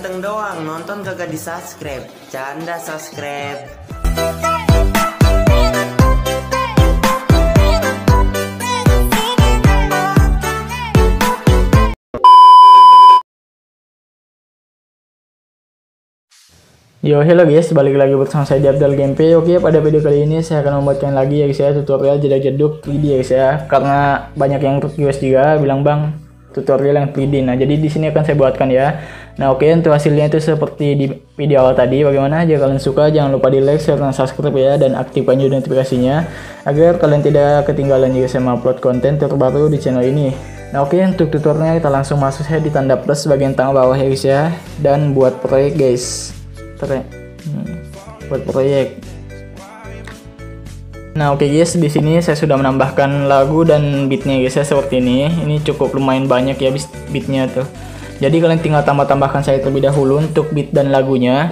ganteng doang, nonton kagak di subscribe. Canda subscribe. Yo, hello guys, balik lagi bersama saya di Abdal Gameplay. Oke, pada video kali ini saya akan membuatkan lagi ya guys ya, tutorial jedak-jeduk 3D ya guys ya. Karena banyak yang request juga bilang bang tutorial yang 3D. Nah, jadi di sini akan saya buatkan ya. Nah, oke, untuk hasilnya itu seperti di video awal tadi. Bagaimana? Jika kalian suka, jangan lupa di like, share, dan subscribe ya, dan aktifkan juga notifikasinya agar kalian tidak ketinggalan jika saya upload konten terbaru di channel ini. Nah, oke, untuk tutorialnya kita langsung masuk saya di tanda plus bagian tengah bawah ya guys ya, dan buat proyek guys. Buat proyek. Nah, oke guys, di sini saya sudah menambahkan lagu dan beatnya guys ya, seperti ini. Ini cukup lumayan banyak ya beatnya tuh. Jadi kalian tinggal tambahkan saya terlebih dahulu untuk beat dan lagunya.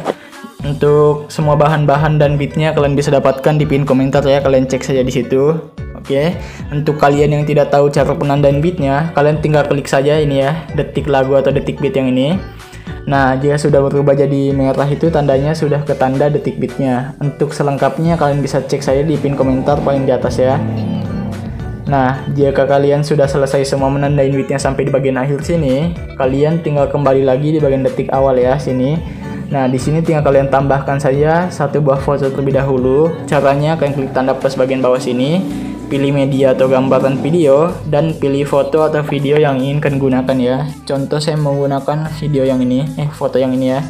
Untuk semua bahan-bahan dan beatnya kalian bisa dapatkan di pin komentar ya, kalian cek saja di situ. Oke. Untuk kalian yang tidak tahu cara penandaan beatnya, kalian tinggal klik saja ini ya, detik lagu atau detik beat yang ini. Nah, jika sudah berubah jadi merah itu tandanya sudah ke tanda detik beatnya. Untuk selengkapnya kalian bisa cek saya di pin komentar paling di atas ya. Nah, jika kalian sudah selesai semua menandain beatnya sampai di bagian akhir sini, kalian tinggal kembali lagi di bagian detik awal ya sini. Nah, di sini tinggal kalian tambahkan saja satu buah foto terlebih dahulu. Caranya kalian klik tanda plus bagian bawah sini, pilih media atau gambaran video, dan pilih foto atau video yang ingin kalian gunakan ya. Contoh saya menggunakan video yang ini, foto yang ini ya.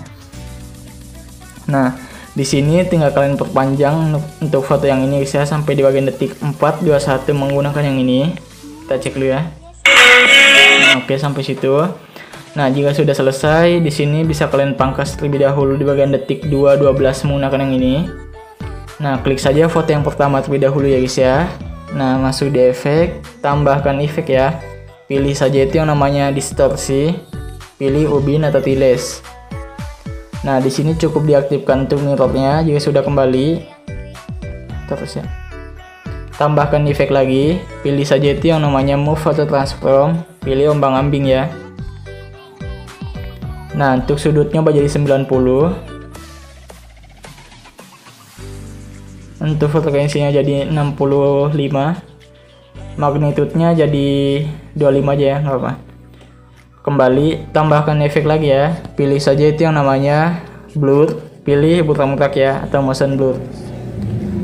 Nah, di sini tinggal kalian perpanjang untuk foto yang ini guys ya, sampai di bagian detik 421 menggunakan yang ini. Kita cek dulu ya. Nah, oke, sampai situ. Nah, jika sudah selesai, di sini bisa kalian pangkas terlebih dahulu di bagian detik 2:12 menggunakan yang ini. Nah, klik saja foto yang pertama terlebih dahulu ya guys ya. Nah, masuk di efek, tambahkan efek ya. Pilih saja itu yang namanya distorsi. Pilih ubin atau tiles. Nah, di sini cukup diaktifkan untuk mirrornya. Jika sudah kembali, terus ya. Tambahkan efek lagi. Pilih saja itu yang namanya move atau transform. Pilih ombang-ambing ya. Nah, untuk sudutnya ubah jadi 90. Untuk frekuensinya jadi 65, magnitudenya jadi 25 aja ya, nggak apa. Kembali, tambahkan efek lagi ya. Pilih saja itu yang namanya blur, pilih mutak-mutak ya, atau motion blur.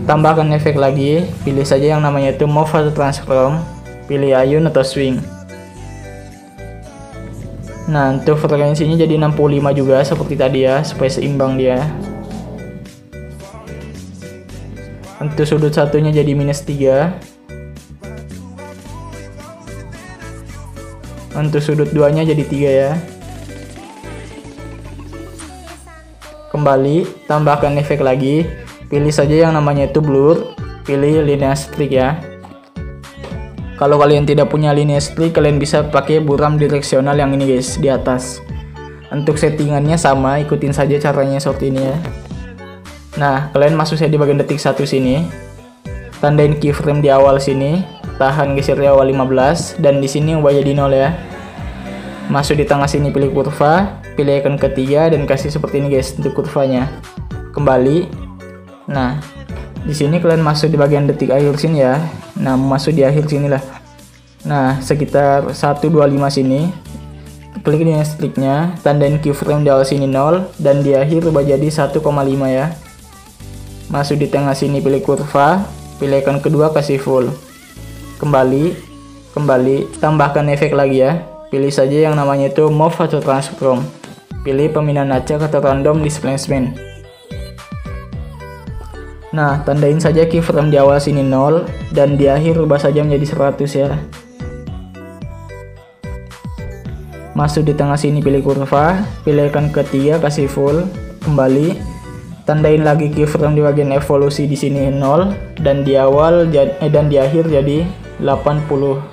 Tambahkan efek lagi, pilih saja yang namanya itu move atau transform, pilih ayun atau swing. Nah, untuk frekuensinya jadi 65 juga seperti tadi ya, supaya seimbang dia. Untuk sudut satunya jadi -3. Untuk sudut duanya jadi 3 ya. Kembali, tambahkan efek lagi. Pilih saja yang namanya itu blur. Pilih linear streak ya. Kalau kalian tidak punya linear streak, kalian bisa pakai buram direksional yang ini guys, di atas. Untuk settingannya sama, ikutin saja caranya seperti ini ya. Nah, kalian masuk saya di bagian detik 1 sini. Tandain keyframe di awal sini. Tahan geser di awal 15 dan di sini ubah jadi 0 ya. Masuk di tengah sini, pilih kurva, pilih icon ketiga dan kasih seperti ini guys untuk kurvanya. Kembali. Nah, di sini kalian masuk di bagian detik akhir sini ya. Nah, masuk di akhir sinilah. Nah, sekitar 125 sini. Klik di streaknya, tandain keyframe di awal sini 0 dan di akhir ubah jadi 1,5 ya. Masuk di tengah sini, pilih kurva, pilih icon kedua, kasih full. Kembali, tambahkan efek lagi ya. Pilih saja yang namanya itu move atau transform. Pilih pemindahan acak atau random displacement. Nah, tandain saja keyframe di awal sini 0 dan di akhir ubah saja menjadi 100 ya. Masuk di tengah sini, pilih kurva, pilih icon ketiga, kasih full. Kembali. Tandain lagi keyframe di bagian evolusi di sini 0 dan di awal dan di akhir jadi 80.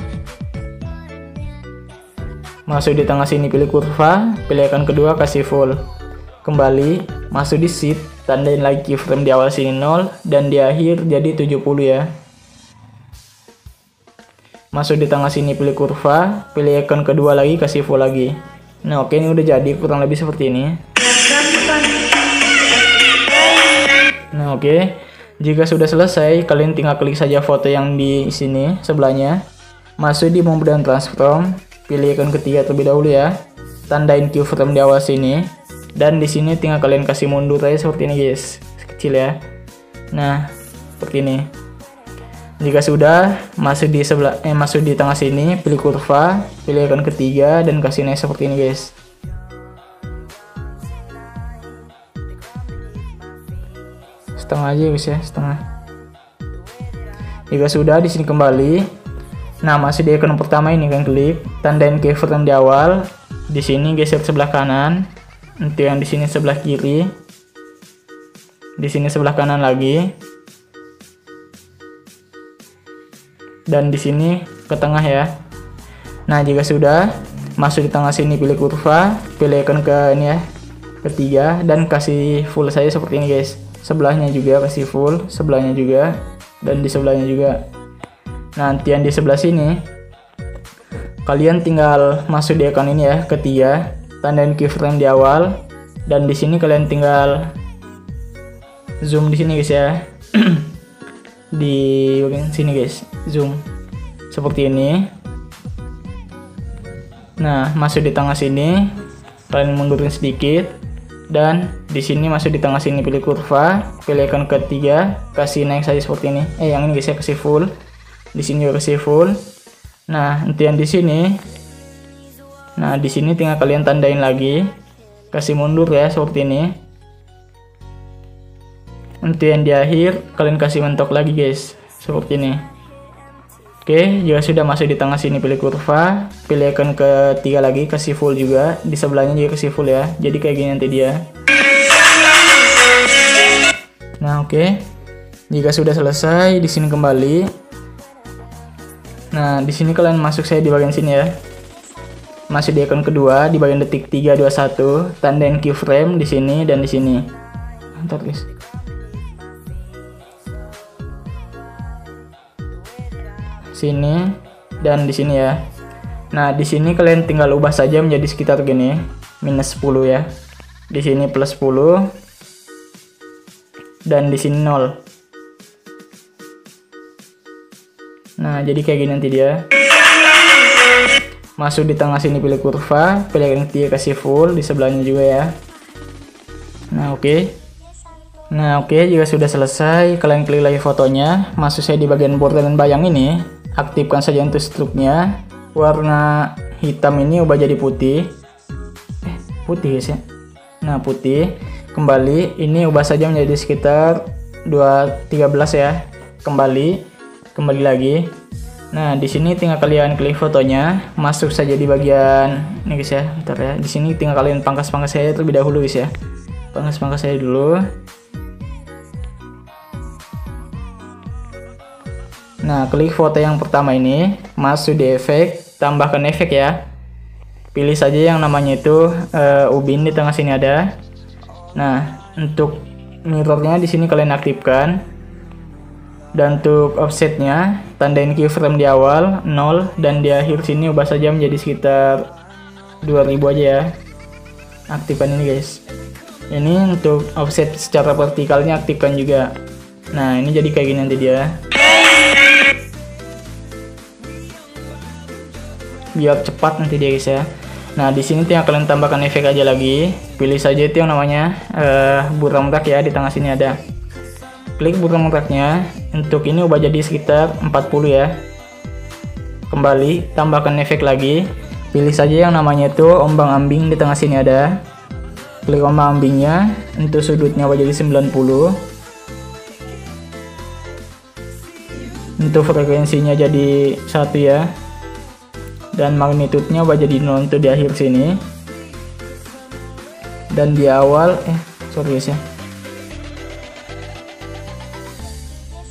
Masuk di tengah sini, pilih kurva, pilih icon kedua, kasih full. Kembali, masuk di sheet, tandain lagi keyframe di awal sini 0 dan di akhir jadi 70 ya. Masuk di tengah sini, pilih kurva, pilih icon kedua lagi, kasih full lagi. Nah, oke, ini udah jadi kurang lebih seperti ini. Nah, oke. Jika sudah selesai, kalian tinggal klik saja foto yang di sini sebelahnya. Masuk di mode dan transform, pilih icon ketiga terlebih dahulu ya. Tandain keyframe di awal sini. Dan di sini tinggal kalian kasih mundur aja seperti ini guys. Kecil ya. Nah, seperti ini. Jika sudah, masuk di tengah sini, pilih kurva, pilih icon ketiga dan kasih naik seperti ini guys. Setengah aja guys ya, setengah. Jika sudah, di sini kembali. Nah, masih di icon pertama ini kan klik, tandain keyframe di awal. Di sini geser sebelah kanan. Untuk yang di sini sebelah kiri. Di sini sebelah kanan lagi. Dan di sini ke tengah ya. Nah, jika sudah, masuk di tengah sini, pilih kurva, pilih icon ke ini ya, ketiga, dan kasih full saja seperti ini guys. Sebelahnya juga kasih full, sebelahnya juga, dan di sebelahnya juga. Nanti yang di sebelah sini, kalian tinggal masuk di icon ini ya, ketiga, tandain keyframe di awal, dan di sini kalian tinggal zoom di sini guys ya. Di bagian sini guys, zoom seperti ini. Nah, masuk di tengah sini, kalian mundurin sedikit, dan di sini masuk di tengah sini, pilih kurva, pilih icon ketiga, kasih naik saja seperti ini. Yang ini guys ya, kasih full. Di sini juga kasih full. Nah, nanti yang di sini, nah di sini tinggal kalian tandain lagi, kasih mundur ya seperti ini. Nanti yang di akhir kalian kasih mentok lagi guys, seperti ini. Oke, jika sudah masuk di tengah sini, pilih kurva, pilih icon ketiga lagi, kasih full juga. Di sebelahnya juga kasih full ya. Jadi kayak gini nanti dia. Nah, oke. Jika sudah selesai, di sini kembali. Nah, di sini kalian masuk saya di bagian sini ya. Masuk di icon kedua di bagian detik 321, tandain keyframe di sini dan di sini. Mantap guys. Sini dan di sini ya. Nah, di sini kalian tinggal ubah saja menjadi sekitar gini, minus 10 ya. Di sini plus 10 dan di sini 0. Nah, jadi kayak gini nanti dia. Masuk di tengah sini, pilih kurva, pilih yang ketiga, kasih full, di sebelahnya juga ya. Nah, oke. Nah, oke, jika sudah selesai, kalian klik lagi fotonya. Masuk saya di bagian border dan bayang ini. Aktifkan saja untuk struknya. Warna hitam ini ubah jadi putih. Putih guys ya. Nah, putih. Kembali, ini ubah saja menjadi sekitar 213 ya. Kembali lagi. Nah, di sini tinggal kalian klik fotonya, masuk saja di bagian ini guys ya. Bentar ya. Di sini tinggal kalian pangkas saya terlebih dahulu guys ya. Pangkas saya dulu. Nah, klik foto yang pertama ini, masuk di efek, tambahkan efek ya. Pilih saja yang namanya itu ubin, di tengah sini ada. Nah, untuk mirrornya di sini kalian aktifkan. Dan untuk offsetnya, tandain keyframe di awal 0 dan di akhir sini ubah saja menjadi sekitar 2000 aja ya. Aktifkan ini guys. Ini untuk offset secara vertikalnya aktifkan juga. Nah, ini jadi kayak gini nanti dia. Biar cepat nanti dia guys ya. Nah, di sini tinggal kalian tambahkan efek aja lagi. Pilih saja itu yang namanya buram rak ya, di tengah sini ada. Klik buram raknya. Untuk ini ubah jadi sekitar 40 ya. Kembali, tambahkan efek lagi. Pilih saja yang namanya itu ombang-ambing, di tengah sini ada. Klik ombang-ambingnya. Untuk sudutnya ubah jadi 90. Untuk frekuensinya jadi 1 ya. Dan magnitudenya ubah jadi 0 untuk di akhir sini. Dan di awal sorry guys ya.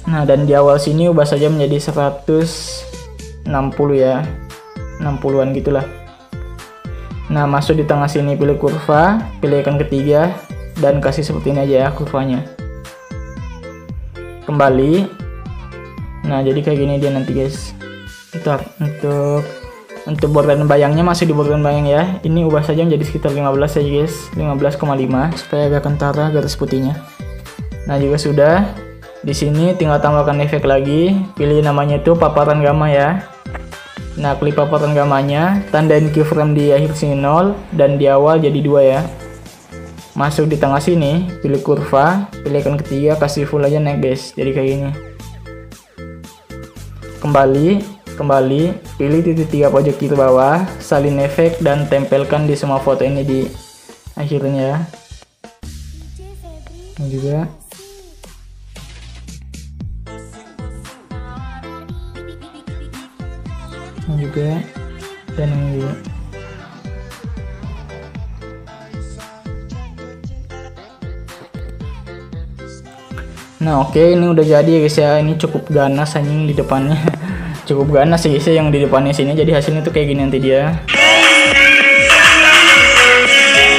Nah, dan di awal sini ubah saja menjadi 160 ya. 60-an gitulah. Nah, masuk di tengah sini, pilih kurva, pilih icon ketiga dan kasih seperti ini aja ya kurvanya. Kembali. Nah, jadi kayak gini dia nanti guys. Bentar, untuk border bayangnya masih di border bayang ya. Ini ubah saja menjadi sekitar 15 saja guys, 15,5 supaya agak kentara garis putihnya. Nah, juga sudah. Di sini tinggal tambahkan efek lagi, pilih namanya itu paparan gamma ya. Nah, klik paparan gammanya, tandain keyframe di akhir sini 0 dan di awal jadi 2 ya. Masuk di tengah sini, pilih kurva, pilih icon ketiga, kasih full aja naik guys. Jadi kayak gini. Kembali, pilih titik 3 pojok kiri bawah, salin efek dan tempelkan di semua foto ini di akhirnya ya. Ini juga. Ini juga. Dan ini juga. Nah, oke, ini udah jadi ya guys ya. Ini cukup ganas anjing di depannya. Cukup ganas sih guys ya yang di depannya sini. Jadi hasilnya tuh kayak gini nanti dia.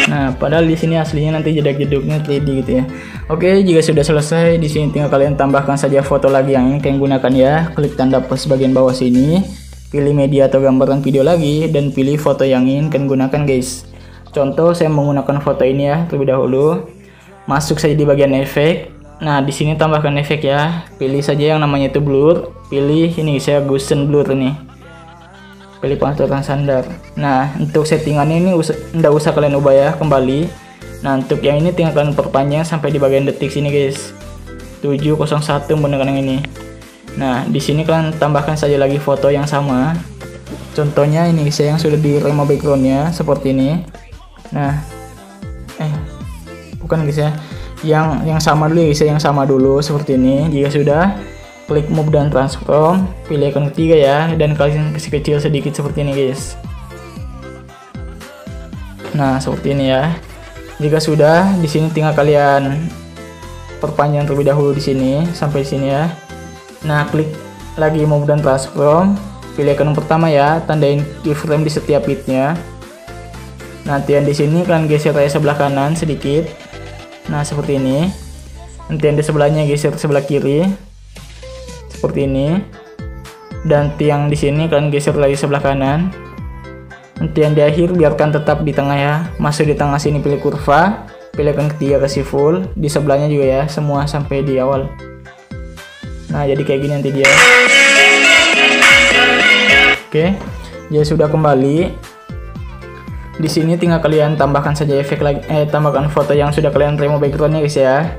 Nah, padahal di sini aslinya nanti jedak-jeduknya 3D gitu ya. Oke, jika sudah selesai, di sini tinggal kalian tambahkan saja foto lagi yang ini kalian gunakan ya. Klik tanda plus bagian bawah sini, pilih media atau gambaran video lagi, dan pilih foto yang ingin kalian gunakan guys. Contoh saya menggunakan foto ini ya terlebih dahulu. Masuk saja di bagian efek. Nah, di sini tambahkan efek ya. Pilih saja yang namanya itu blur. Pilih ini saya Gaussian blur ini. Pilih pengaturan standar. Nah, untuk settingan ini nggak usah kalian ubah ya, kembali. Nah, untuk yang ini tinggal kalian perpanjang sampai di bagian detik sini guys. 701 menggunakan yang ini. Nah, di sini kalian tambahkan saja lagi foto yang sama. Contohnya ini saya yang sudah di remove backgroundnya seperti ini. Nah, bukan guys ya. Yang sama dulu ya guys ya, yang sama dulu seperti ini. Jika sudah, klik move dan transform, pilih icon ketiga ya, dan kalian kasih kecil sedikit seperti ini guys. Nah, seperti ini ya. Jika sudah, di sini tinggal kalian perpanjang terlebih dahulu di sini sampai di sini ya. Nah, klik lagi move dan transform, pilih icon pertama ya, tandain keyframe di setiap bitnya. Nanti yang di sini kalian geser aja sebelah kanan sedikit. Nah, seperti ini. Nanti yang di sebelahnya geser sebelah kiri. Seperti ini. Dan yang di sini kalian geser lagi sebelah kanan. Nanti yang di akhir biarkan tetap di tengah ya. Masuk di tengah sini pilih kurva, pilih icon ketiga kasih full, di sebelahnya juga ya, semua sampai di awal. Nah, jadi kayak gini nanti dia. Oke. Dia sudah kembali. Di sini tinggal kalian tambahkan saja efek lagi, tambahkan foto yang sudah kalian remove backgroundnya guys ya.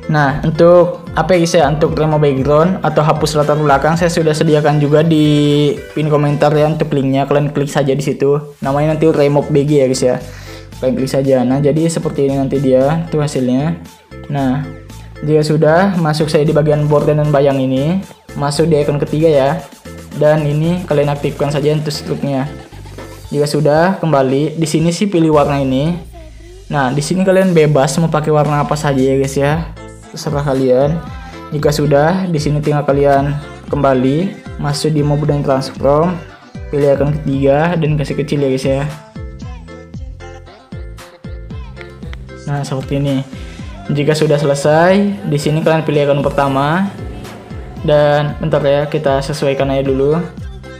Nah, untuk apa ya guys ya, untuk remove background atau hapus latar belakang saya sudah sediakan juga di pin komentar ya, untuk linknya kalian klik saja di situ. Namanya nanti remove BG ya guys ya. Kalian klik saja. Nah, jadi seperti ini nanti dia tuh hasilnya. Nah, jika sudah, masuk saya di bagian border dan bayang ini, masuk di icon ketiga ya. Dan ini kalian aktifkan saja untuk struknya. Jika sudah, kembali di sini sih pilih warna ini. Nah, di sini kalian bebas mau pakai warna apa saja ya guys ya. Terserah kalian. Jika sudah, di sini tinggal kalian kembali, masuk di move dan transform, pilih icon ketiga dan kasih kecil ya guys ya. Nah, seperti ini. Jika sudah selesai, di sini kalian pilih icon pertama. Dan bentar ya, kita sesuaikan aja dulu.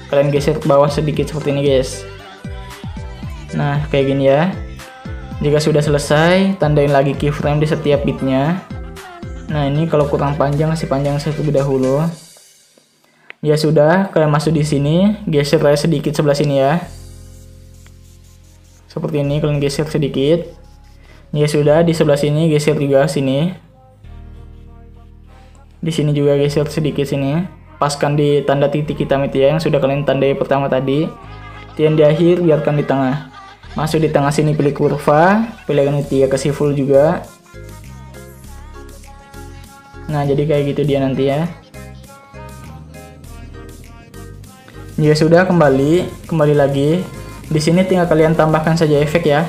Kalian geser ke bawah sedikit seperti ini guys. Nah, kayak gini ya. Jika sudah selesai, tandain lagi keyframe di setiap bitnya. Nah, ini kalau kurang panjang kasih panjang terlebih dahulu. Ya sudah, kalian masuk di sini, geser aja sedikit sebelah sini ya. Seperti ini, kalian geser sedikit. Ya sudah, di sebelah sini geser juga sini. Di sini juga geser sedikit sini. Paskan di tanda titik hitam itu ya, yang sudah kalian tandai pertama tadi. Yang di akhir biarkan di tengah. Masuk di tengah sini pilih kurva, pilih icon ketiga kasih full juga. Nah, jadi kayak gitu dia nanti ya. Jika sudah, kembali lagi. Di sini tinggal kalian tambahkan saja efek ya.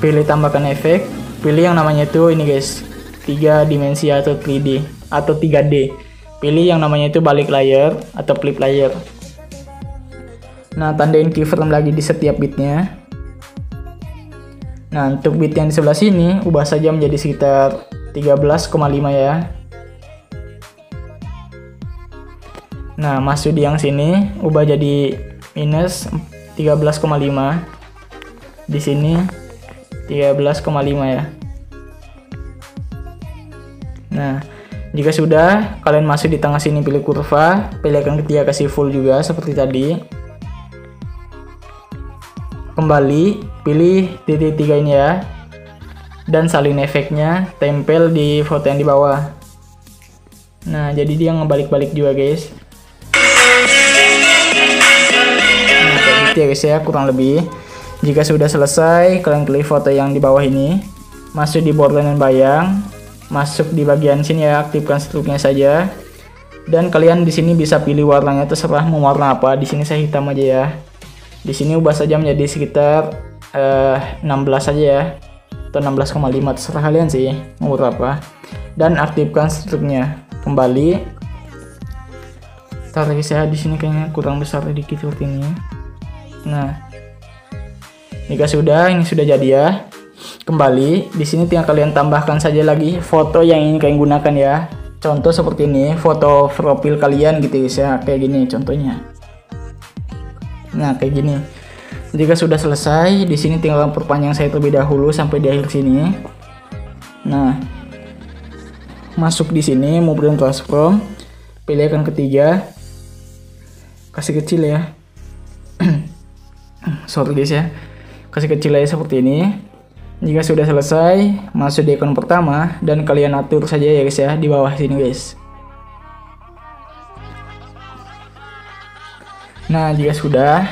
Pilih tambahkan efek, pilih yang namanya itu ini guys, 3 dimensi atau 3D atau 3D. Pilih yang namanya itu balik layer atau flip layer. Nah, tandain keyframe lagi di setiap bitnya. Nah, untuk bit yang di sebelah sini ubah saja menjadi sekitar 13,5 ya. Nah, masuk di yang sini ubah jadi minus 13,5. Di sini 13,5 ya. Nah, jika sudah, kalian masuk di tengah sini pilih kurva, pilih icon ketiga kasih full juga seperti tadi. Kembali, pilih titik 3 ini ya. Dan salin efeknya tempel di foto yang di bawah. Nah, jadi dia ngebalik-balik juga guys. Nah, kayak gitu ya guys ya, kurang lebih. Jika sudah selesai, kalian klik foto yang di bawah ini. Masuk di border dan bayang. Masuk di bagian sini ya, aktifkan struknya saja. Dan kalian di sini bisa pilih warnanya, terserah mau warna apa. Di sini saya hitam aja ya. Di sini ubah saja menjadi sekitar 16 saja ya, atau 16,5, terserah kalian sih mau berapa. Dan aktifkan struknya. Kembali. Tarik saya di sini kayaknya kurang besar sedikit seperti ini. Nah, jika sudah, ini sudah jadi ya. Kembali, di sini tinggal kalian tambahkan saja lagi foto yang ingin kalian gunakan ya. Contoh seperti ini, foto profil kalian gitu guys ya, kayak gini contohnya. Nah, kayak gini. Jika sudah selesai, di sini tinggal perpanjang saya terlebih dahulu sampai di akhir sini. Nah, masuk di sini, move dan transform, pilih icon ketiga, kasih kecil ya. Sorry guys ya, kasih kecil aja seperti ini. Jika sudah selesai, masuk di icon pertama dan kalian atur saja ya guys ya di bawah sini guys. Nah, jika sudah,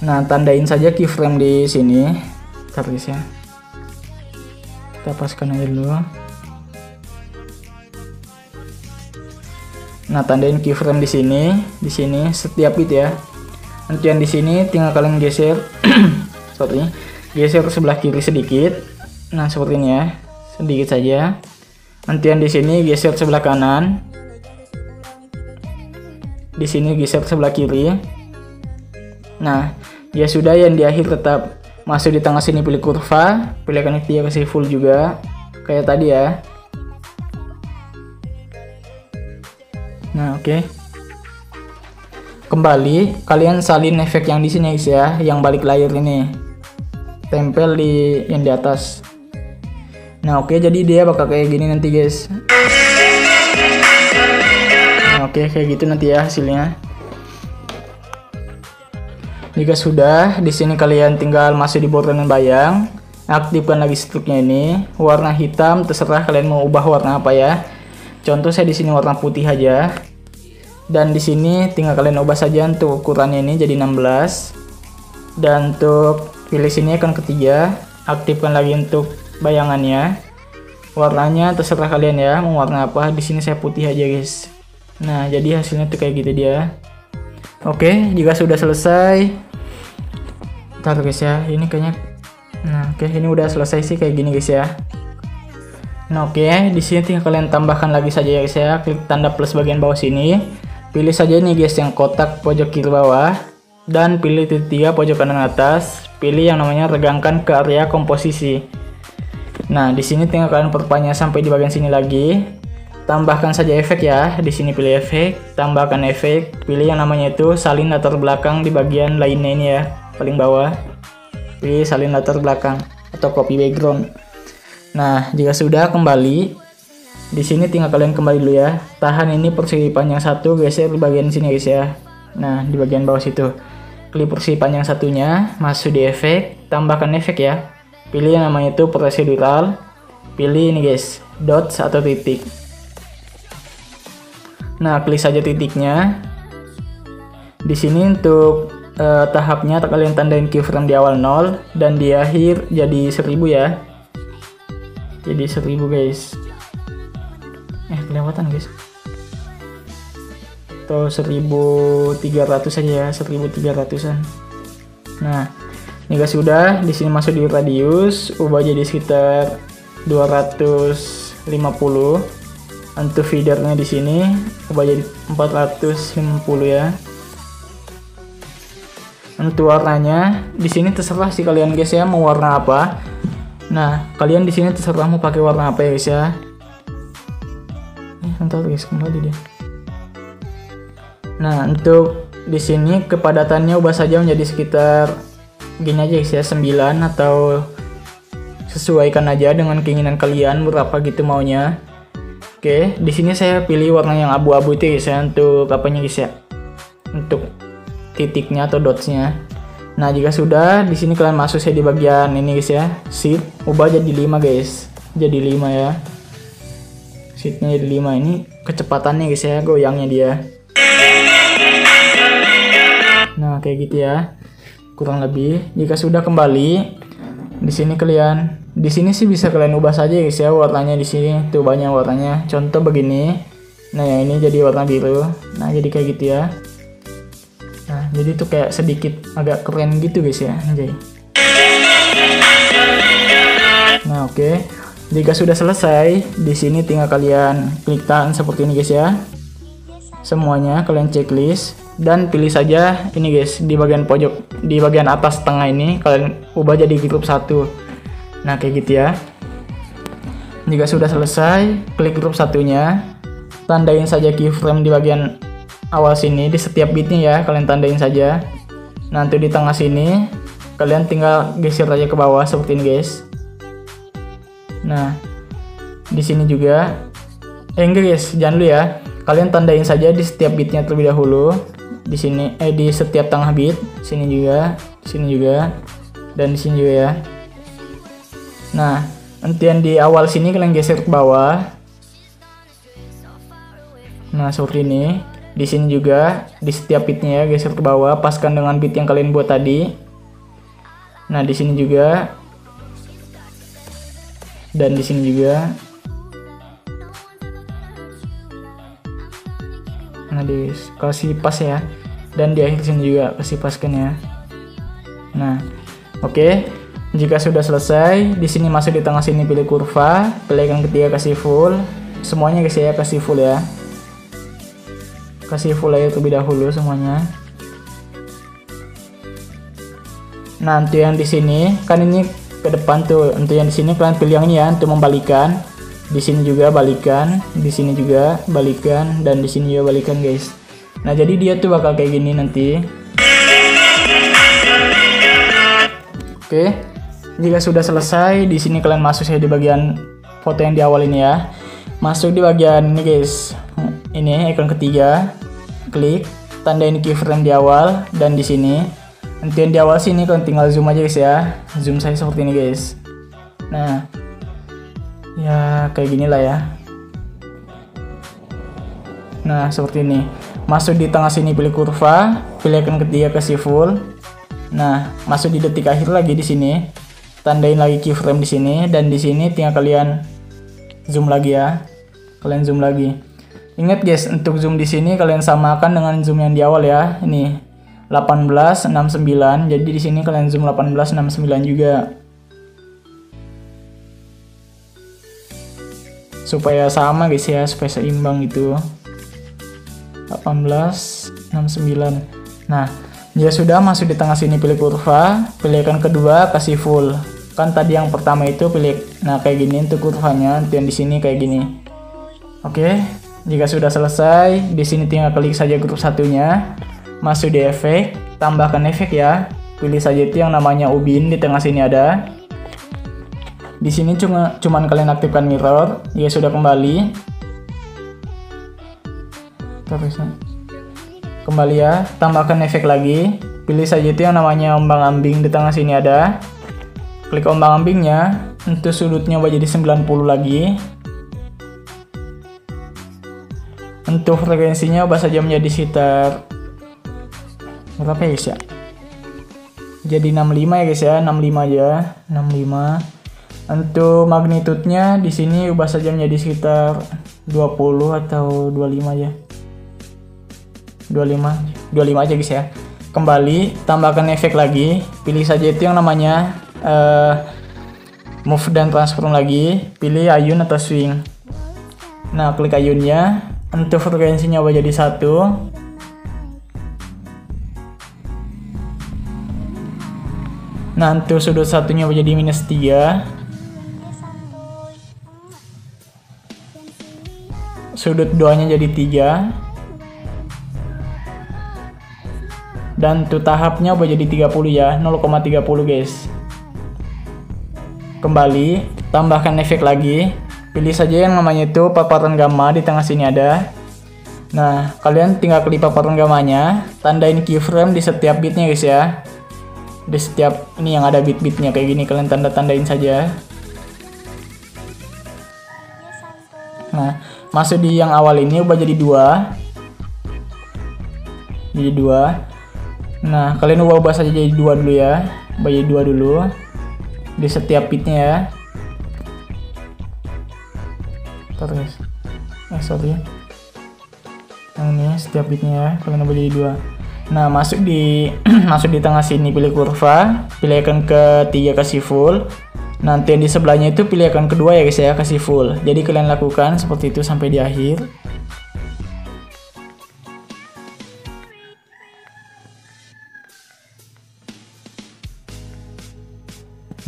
nah tandain saja keyframe di sini, bentar guys ya. Kita paskan aja dulu. Nah, tandain keyframe di sini setiap bit ya. Nantian di sini tinggal kalian geser, geser sebelah kiri sedikit. Nah, seperti ini ya, sedikit saja. Nantian di sini geser sebelah kanan. Di sini geser sebelah kiri. Nah, ya sudah, yang di akhir tetap masuk di tengah sini pilih kurva, pilih icon ketiga kasih full juga kayak tadi ya. Nah, oke. Kembali, kalian salin efek yang di sini guys ya, yang balik layar ini. Tempel di yang di atas. Nah, oke, jadi dia bakal kayak gini nanti guys. Nah, oke, kayak gitu nanti ya hasilnya. Jika sudah, di sini kalian tinggal masuk di border dan bayang, aktifkan lagi struknya ini, warna hitam, terserah kalian mau ubah warna apa ya. Contoh saya di sini warna putih aja. Dan di sini tinggal kalian ubah saja untuk ukurannya ini jadi 16. Dan untuk pilih sini icon ketiga, aktifkan lagi untuk bayangannya. Warnanya terserah kalian ya, mau warna apa. Di sini saya putih aja guys. Nah, jadi hasilnya tuh kayak gitu dia. Oke, jika sudah selesai, ntar guys ya, ini kayaknya, nah oke, ini udah selesai sih kayak gini guys ya. Nah, oke, di sini tinggal kalian tambahkan lagi saja ya guys ya, klik tanda plus bagian bawah sini, pilih saja ini guys yang kotak pojok kiri bawah, dan pilih titik 3 pojok kanan atas, pilih yang namanya regangkan ke area komposisi. Nah, di sini tinggal kalian perpanjang sampai di bagian sini lagi. Tambahkan saja efek ya, di sini pilih efek, tambahkan efek, pilih yang namanya itu salin latar belakang di bagian lainnya ini ya, paling bawah. Pilih salin latar belakang atau copy background. Nah, jika sudah, kembali. Di sini tinggal kalian kembali dulu ya. Tahan ini persegi panjang 1, geser di bagian sini guys ya. Nah, di bagian bawah situ. Klik persegi panjang satunya, masuk di efek, tambahkan efek ya. Pilih yang namanya itu procedural. Pilih ini guys, dots atau titik. Nah, klik saja titiknya. Di sini untuk tahapnya kalian tandain keyframe di awal 0 dan di akhir jadi 1000 ya. Jadi 1000 guys. Kelewatan guys. Atau 1300 saja ya, 1300-an. Nah, jika sudah, di sini masuk di radius, ubah jadi sekitar 250. Untuk feedernya di sini ubah jadi 450 ya. Untuk warnanya di sini terserah sih kalian guys ya, mau warna apa. Nah, kalian di sini terserah mau pakai warna apa ya guys ya. Bentar guys, kembali dia. Nah, untuk di sini kepadatannya ubah saja menjadi sekitar gini aja guys ya, 9, atau sesuaikan aja dengan keinginan kalian berapa gitu maunya. Oke, di sini saya pilih warna yang abu-abu itu guys ya, untuk apanya guys ya, untuk titiknya atau dotsnya. Nah jika sudah, di sini kalian masuk saya di bagian ini guys ya, sheet, ubah jadi 5 guys, jadi 5 ya, sheetnya jadi 5. Ini kecepatannya guys ya, goyangnya dia. Nah kayak gitu ya, kurang lebih. Jika sudah kembali, di sini kalian, di sini sih bisa kalian ubah saja guys ya warnanya. Di sini tuh banyak warnanya. Contoh begini. Nah yang ini jadi warna biru. Nah jadi kayak gitu ya. Nah jadi tuh kayak sedikit agak keren gitu guys ya. Anjay. Nah oke. Jika sudah selesai, di sini tinggal kalian klik tahan seperti ini guys ya. Semuanya kalian checklist dan pilih saja ini guys di bagian pojok, di bagian atas tengah ini kalian ubah jadi grup 1. Nah kayak gitu ya. Jika sudah selesai, klik grup satunya, tandain saja keyframe di bagian awal sini, di setiap bitnya ya kalian tandain saja. Nanti di tengah sini kalian tinggal geser aja ke bawah seperti ini guys. Nah di sini juga enggak guys, jangan dulu ya, kalian tandain saja di setiap bitnya terlebih dahulu. Di sini di setiap tengah bit, sini juga, sini juga, dan di sini juga ya. Nah, nanti yang di awal sini kalian geser ke bawah. Nah, seperti ini. Di sini juga, di setiap bitnya ya geser ke bawah, paskan dengan bit yang kalian buat tadi. Nah, di sini juga. Dan di sini juga. Nah, dikasih pas ya. Dan di akhir sini juga kasih paskan ya. Nah, oke. Jika sudah selesai, di sini masuk di tengah sini pilih kurva, pilih yang ketiga kasih full, semuanya guys ya kasih full ya, kasih full aja terlebih dahulu semuanya. Nah untuk yang di sini kan ini ke depan tuh, untuk yang di sini kalian pilih yang ini ya untuk membalikan, di sini juga balikan, di sini juga balikan, dan di sini juga balikan guys. Nah jadi dia tuh bakal kayak gini nanti. Oke. Jika sudah selesai, di sini kalian masuk saya di bagian foto yang di awal ini ya. Masuk di bagian ini guys. Ini ikon ketiga. Klik, tandain keyframe di awal dan di sini. Nanti yang di awal sini kalian tinggal zoom aja guys ya. Zoom saya seperti ini guys. Nah, ya kayak gini lah ya. Nah, seperti ini. Masuk di tengah sini pilih kurva, pilih ikon ketiga kasih full. Nah, masuk di detik akhir lagi di sini. Tandain lagi keyframe di sini dan di sini tinggal kalian zoom lagi ya. Kalian zoom lagi. Ingat guys, untuk zoom di sini kalian samakan dengan zoom yang di awal ya. Ini 1869. Jadi di sini kalian zoom 1869 juga. Supaya sama guys ya, supaya seimbang gitu. 1869. Nah, jika sudah masuk di tengah sini pilih kurva, pilih ikon kedua kasih full. Kan tadi yang pertama itu pilih, nah kayak gini untuk kurvanya, dan di sini kayak gini. Oke, jika sudah selesai, di sini tinggal klik saja grup satunya, masuk di efek, tambahkan efek ya. Pilih saja itu yang namanya ubin, di tengah sini ada. Di sini cuman kalian aktifkan mirror. Jika sudah kembali, kembali ya, tambahkan efek lagi. Pilih saja itu yang namanya ombang-ambing, di tengah sini ada. Klik ombang-ambingnya, untuk sudutnya ubah jadi 90 lagi. Untuk frekuensinya ubah saja menjadi sekitar berapa ya guys ya? Jadi 65 ya guys ya, 65 aja, 65. Untuk magnitudenya di sini ubah saja menjadi sekitar 20 atau 25 aja. 25 aja guys ya. Kembali, tambahkan efek lagi, pilih saja itu yang namanya move dan transform lagi, pilih ayun atau swing. Nah, klik ayunnya, untuk frekuensinya ubah jadi 1. Nah, untuk sudut satunya ubah jadi -3. Sudut 2-nya jadi 3. Dan untuk tahapnya ubah jadi 30 ya, 0,30 guys. Kembali, tambahkan efek lagi, Pilih saja yang namanya itu paparan gamma, di tengah sini ada. Nah, kalian tinggal klik paparan gammanya, tandain keyframe di setiap bitnya guys ya. Di setiap ini yang ada bit-bitnya kayak gini, kalian tanda-tandain saja. Nah, masuk di yang awal ini ubah jadi 2. Jadi 2. Nah, kalian ubah saja jadi 2 dulu ya. Ubah jadi 2 dulu. Di setiap bitnya ya. Terus. Sorry. Yang ini setiap bitnya ya, kalian ubah jadi 2. Nah, masuk di masuk di tengah sini, pilih kurva, pilih icon ketiga kasih full. Nanti yang di sebelahnya itu pilih icon kedua ya guys ya, kasih full. Jadi kalian lakukan seperti itu sampai di akhir.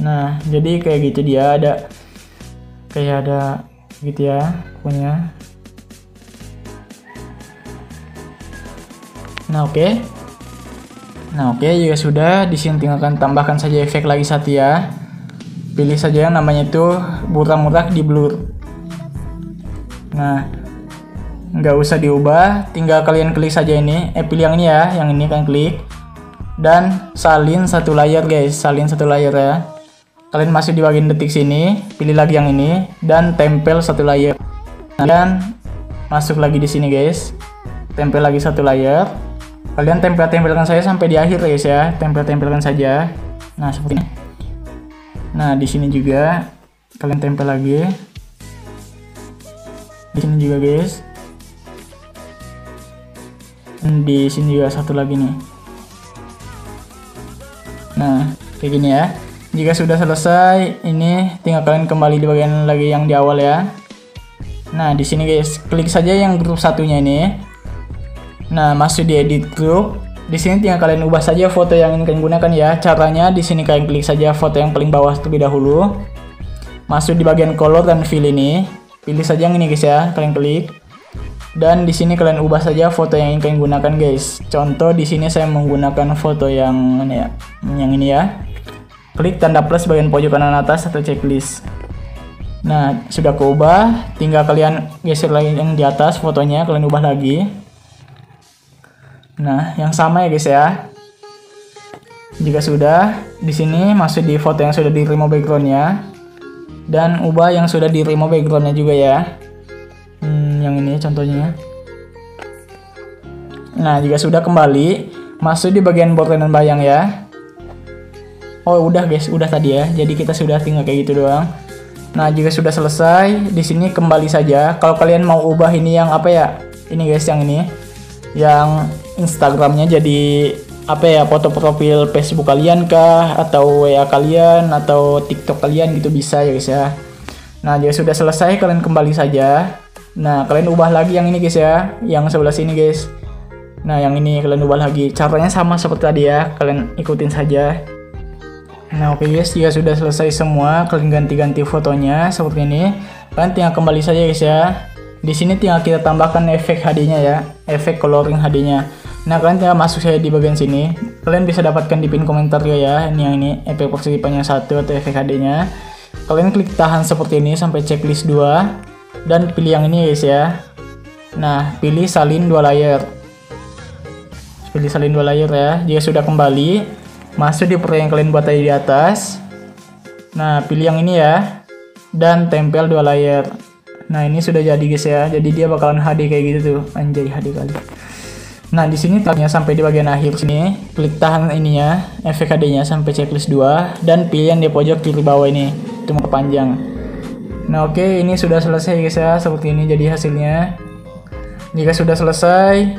Nah, jadi kayak gitu dia ada kayak ada gitu ya pokoknya. Nah, oke, jika sudah, di sini tinggalkan tambahkan saja efek lagi satu ya. Pilih saja yang namanya itu burak-murak di blur. Nah, nggak usah diubah, tinggal kalian klik saja ini, pilih yang ini ya, yang ini kan klik. Dan salin satu layer guys, salin satu layer ya. Kalian masuk di bagian detik sini, pilih lagi yang ini dan tempel satu layer. Dan masuk lagi di sini guys, tempel lagi satu layer. Kalian tempelkan saya sampai di akhir guys ya, tempelkan saja. Nah, seperti ini. Nah, di sini juga kalian tempel lagi. Di sini juga guys. Di sini juga satu lagi nih. Nah, kayak gini ya. Jika sudah selesai, ini tinggal kalian kembali di bagian lagi yang di awal ya. Nah, di sini guys, klik saja yang grup satunya ini. Nah, masuk di edit group. Di sini tinggal kalian ubah saja foto yang ingin kalian gunakan ya. Caranya di sini kalian klik saja foto yang paling bawah terlebih dahulu. Masuk di bagian color dan fill ini. Pilih saja yang ini guys ya, kalian klik. Dan di sini kalian ubah saja foto yang ingin kalian gunakan guys. Contoh di sini saya menggunakan foto yang ini ya. Yang ini ya. Klik tanda plus bagian pojok kanan atas atau checklist. Nah, sudah keubah, tinggal kalian geser lagi yang di atas fotonya, kalian ubah lagi. Nah, yang sama ya guys ya. Jika sudah, di sini masuk di foto yang sudah di remove backgroundnya dan ubah yang sudah di remove backgroundnya juga ya. Yang ini contohnya. Nah, jika sudah kembali, masuk di bagian border dan bayang ya. Oh, udah guys, udah tadi ya. Jadi kita sudah tinggal kayak gitu doang. Nah, jika sudah selesai, di sini kembali saja. Kalau kalian mau ubah ini yang apa ya? Ini guys, yang ini. Yang Instagramnya jadi apa ya, foto profil Facebook kalian kah, atau WA kalian, atau TikTok kalian gitu bisa ya guys ya. Nah, jika sudah selesai kalian kembali saja. Nah, kalian ubah lagi yang ini guys ya, yang sebelah sini guys. Nah, yang ini kalian ubah lagi. Caranya sama seperti tadi ya, kalian ikutin saja. Nah, oke guys, jika sudah selesai semua, kalian ganti-ganti fotonya seperti ini. Kalian tinggal kembali saja guys ya. Di sini tinggal kita tambahkan efek HD-nya ya, efek coloring HD-nya. Nah, kalian tinggal masuk saya di bagian sini. Kalian bisa dapatkan di pin komentar ya. Ini yang ini, efek persekipannya 1 atau efek HD-nya. Kalian klik tahan seperti ini sampai checklist 2 dan pilih yang ini guys ya. Nah, pilih salin 2 layer. Pilih salin 2 layer ya. Jika sudah kembali, masuk di foto yang kalian buat tadi di atas. Nah, pilih yang ini ya dan tempel 2 layer. Nah, ini sudah jadi guys ya. Jadi dia bakalan HD kayak gitu tuh. Anjay, HD kali. Nah, di sini tahannya sampai di bagian akhir sini. Klik tahan ininya, efek HD-nya sampai checklist 2 dan pilih yang di pojok kiri bawah ini. Itu panjang. Nah, oke, ini sudah selesai guys ya. Seperti ini jadi hasilnya. Jika sudah selesai,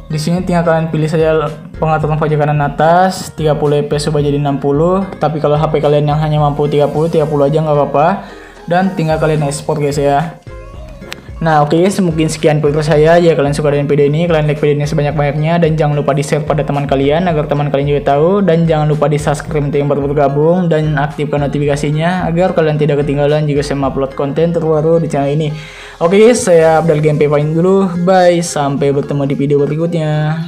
di sini tinggal kalian pilih saja pengaturan pojok kanan atas 30 fps supaya jadi 60. Tapi kalau HP kalian yang hanya mampu 30 aja nggak apa-apa. Dan tinggal kalian export guys ya. Nah, oke guys, mungkin sekian video saya. Jika kalian suka dengan video ini, kalian like video ini sebanyak-banyaknya dan jangan lupa di-share pada teman kalian agar teman kalian juga tahu, dan jangan lupa di-subscribe untuk yang baru bergabung dan aktifkan notifikasinya agar kalian tidak ketinggalan jika saya upload konten terbaru di channel ini. Oke guys, saya Abdal Gameplay pamit dulu. Bye, sampai bertemu di video berikutnya.